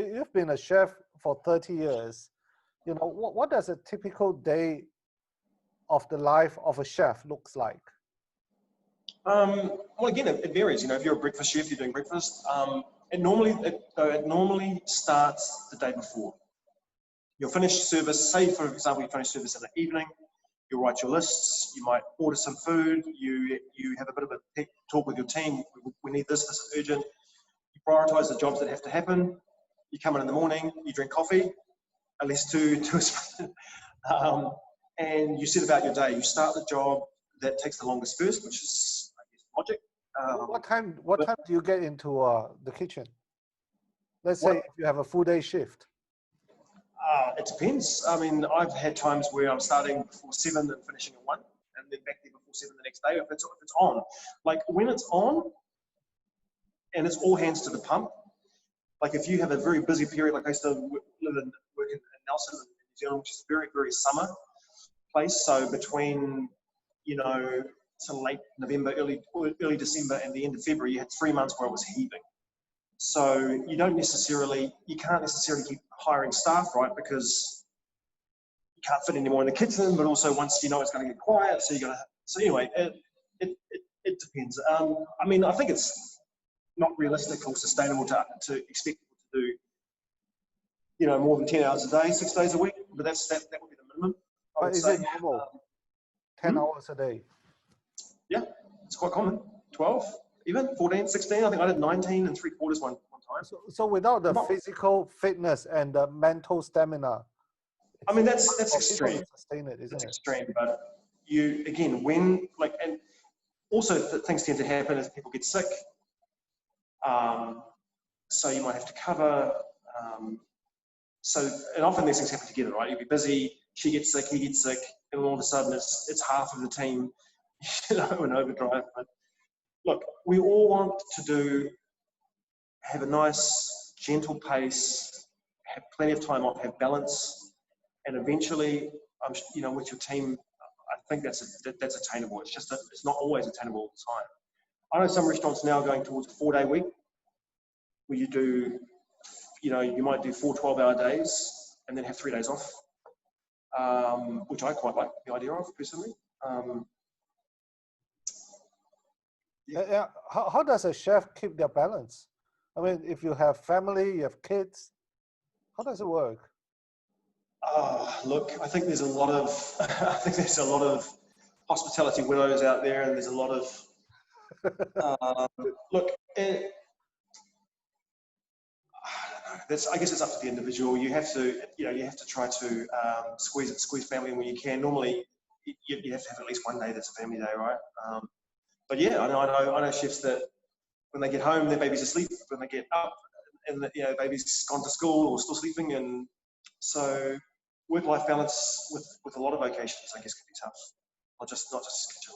you've been a chef for 30 years. You know, what does a typical day of the life of a chef looks like? Well, again, it varies. You know, if you're a breakfast chef, you're doing breakfast. It normally starts the day before. You'll finish service, say for example, you finish service in the evening, you'll write your lists, you might order some food, you have a bit of a talk with your team, we need this is urgent. You prioritise the jobs that have to happen. You come in the morning, you drink coffee, at least two and you set about your day. You start the job that takes the longest first, which is, I guess, logic. What time do you get into the kitchen? Let's say if you have a full day shift. It depends. I mean, I've had times where I'm starting before 7 and finishing at 1, and then back there before 7 the next day. If it's on, like when it's on, and it's all hands to the pump. Like if you have a very busy period, like I used to work in Nelson, in New Zealand, which is a very, very summer place. So between, you know, to late November, early December, and the end of February, you had 3 months where it was heaving. So you can't necessarily keep hiring staff, right? Because you can't fit any more in the kitchen, but also once you know it's going to get quiet, so so anyway, it depends. I mean, I think it's not realistic or sustainable to expect people to do, you know, more than 10 hours a day, 6 days a week, but that would be the minimum. But is it normal? 10 hours a day? Yeah, it's quite common. 12, even 14, 16. I think I did 19 and 3/4 one time. So without the physical fitness and the mental stamina, I mean, that's extreme. Sustain it, isn't that's it? extreme, but you, again, and also things tend to happen as people get sick. So you might have to cover. And often these things happen together, right? You'll be busy, she gets sick, he gets sick, and all of a sudden it's half of the team, you know, in overdrive. But look, we all want to have a nice, gentle pace, have plenty of time off, have balance, and eventually, you know, with your team, I think that's attainable. It's just it's not always attainable all the time. I know some restaurants now are going towards a 4-day week, where you do, you know, you might do 4 12-hour days and then have 3 days off, which I quite like the idea of personally. Yeah. How does a chef keep their balance? I mean, if you have family, you have kids, how does it work? Look, I think there's a lot of hospitality widows out there, and there's a lot of look. I guess it's up to the individual. You have to try to squeeze family in when you can. Normally, you have to have at least one day that's a family day, right? But yeah, I know chefs that when they get home, their baby's asleep. When they get up, and the baby's gone to school or still sleeping, and so work-life balance with a lot of vocations, I guess, can be tough. Not just kitchen.